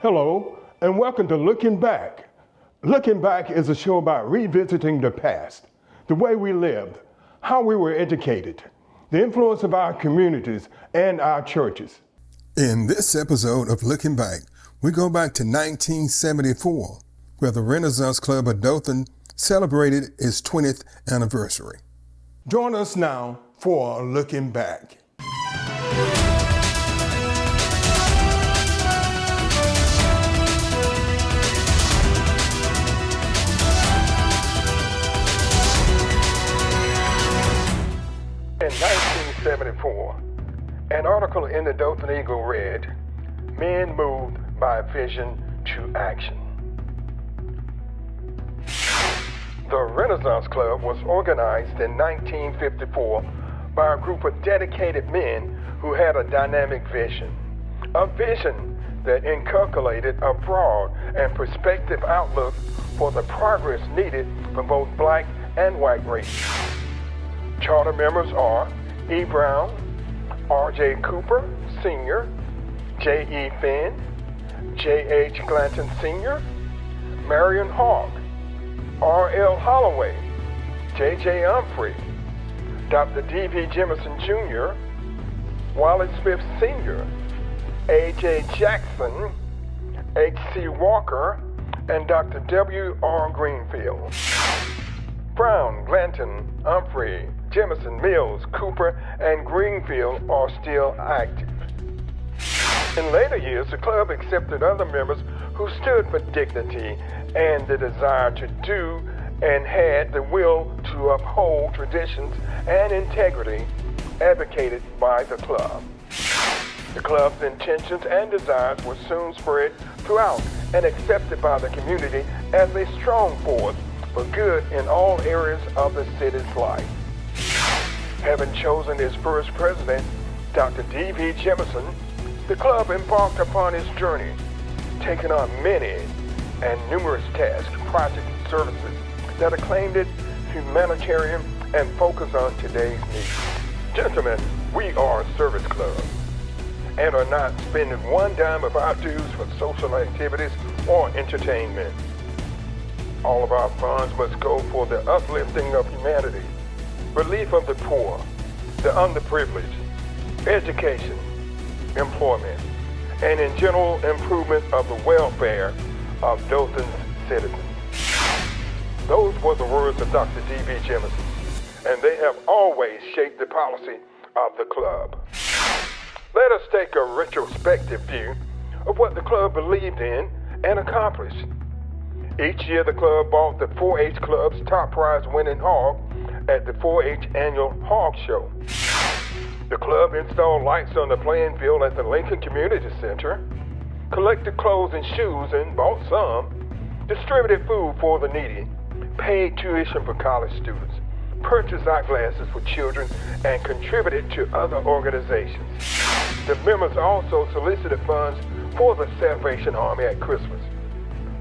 Hello, and welcome to Looking Back. Looking Back is a show about revisiting the past, the way we lived, how we were educated, the influence of our communities and our churches. In this episode of Looking Back, we go back to 1974, where the Renaissance Club of Dothan celebrated its 20th anniversary. Join us now for Looking Back. In 1974, an article in the Dothan Eagle read, "Men moved by vision to action." The Renaissance Club was organized in 1954 by a group of dedicated men who had a dynamic vision. A vision that inculcated a broad and prospective outlook for the progress needed for both black and white races. Charter members are E. Brown, R.J. Cooper, Sr., J.E. Finn, J.H. Glanton, Sr., Marion Hogg, R.L. Holloway, J.J. Humphrey, Dr. D.V. Jemison, Jr., Wally Smith, Sr., A.J. Jackson, H.C. Walker, and Dr. W.R. Greenfield. Brown, Glanton, Humphrey, Jemison, Mills, Cooper, and Greenfield are still active. In later years, the club accepted other members who stood for dignity and the desire to do and had the will to uphold traditions and integrity advocated by the club. The club's intentions and desires were soon spread throughout and accepted by the community as a strong force for good in all areas of the city's life. Having chosen its first president, Dr. D.V. Jemison, the club embarked upon its journey, taking on many and numerous tasks, projects, and services that acclaimed it humanitarian and focused on today's needs. Gentlemen, we are a service club and are not spending one dime of our dues for social activities or entertainment. All of our funds must go for the uplifting of humanity, relief of the poor, the underprivileged, education, employment, and in general improvement of the welfare of Dothan's citizens. Those were the words of Dr. D.V. Jemison, and they have always shaped the policy of the club. Let us take a retrospective view of what the club believed in and accomplished. Each year, the club bought the 4-H Club's top prize winning hog at the 4-H Annual Hog Show. The club installed lights on the playing field at the Lincoln Community Center, collected clothes and shoes and bought some, distributed food for the needy, paid tuition for college students, purchased eyeglasses for children, and contributed to other organizations. The members also solicited funds for the Salvation Army at Christmas.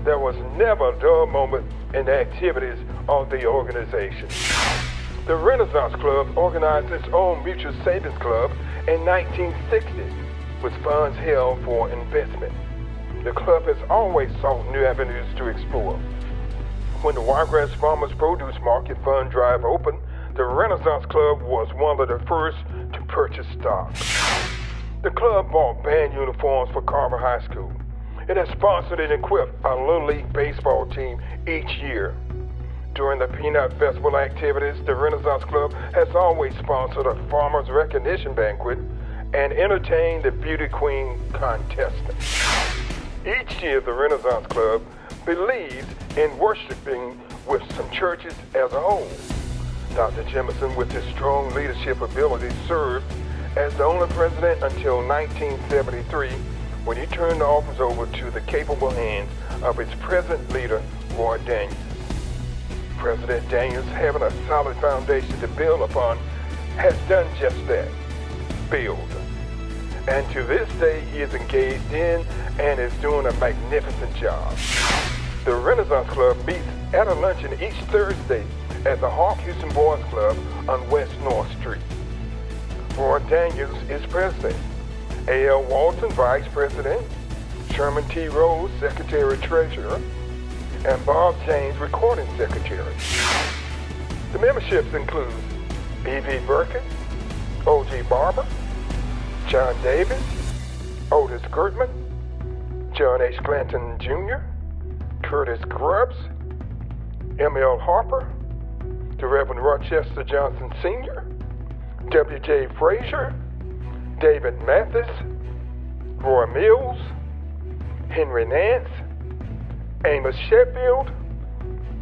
There was never a dull moment in the activities of the organization. The Renaissance Club organized its own mutual savings club in 1960 with funds held for investment. The club has always sought new avenues to explore. When the Wiregrass Farmers Produce Market Fund Drive opened, the Renaissance Club was one of the first to purchase stock. The club bought band uniforms for Carver High School. It has sponsored and equipped a Little League baseball team each year. During the Peanut Festival activities, the Renaissance Club has always sponsored a Farmers Recognition Banquet and entertained the Beauty Queen contestants. Each year, the Renaissance Club believed in worshiping with some churches as a whole. Dr. Jemison, with his strong leadership abilities, served as the only president until 1973, when he turned the office over to the capable hands of its present leader, Roy Daniels. President Daniels, having a solid foundation to build upon, has done just that, build. And to this day, he is engaged in and is doing a magnificent job. The Renaissance Club meets at a luncheon each Thursday at the Hawk Houston Boys Club on West North Street. Roy Daniels is president. A.L. Walton, vice president. Sherman T. Rose, Secretary-Treasurer, and Bob James, Recording Secretary. The memberships include B.V. Birkin, O.G. Barber, John Davis, Otis Gertman, John H. Clanton Jr., Curtis Grubbs, M.L. Harper, the Reverend Rochester Johnson Sr., W.J. Frazier, David Mathis, Roy Mills, Henry Nance, Amos Sheffield,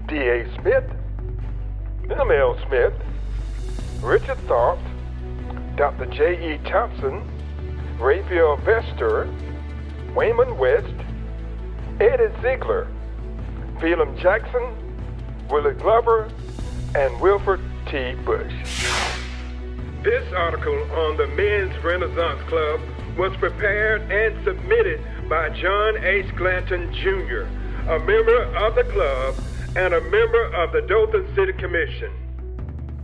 D.A. Smith, M.L. Smith, Richard Thorpe, Dr. J.E. Thompson, Raphael Vester, Wayman West, Eddie Ziegler, Phelan Jackson, Willie Glover, and Wilford T. Bush. This article on the Men's Renaissance Club was prepared and submitted by John H. Clanton Jr., a member of the club and a member of the Dothan City Commission.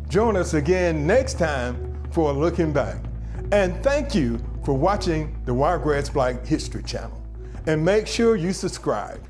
Join us again next time for Looking Back. And thank you for watching the Wiregrass Black History Channel. And make sure you subscribe.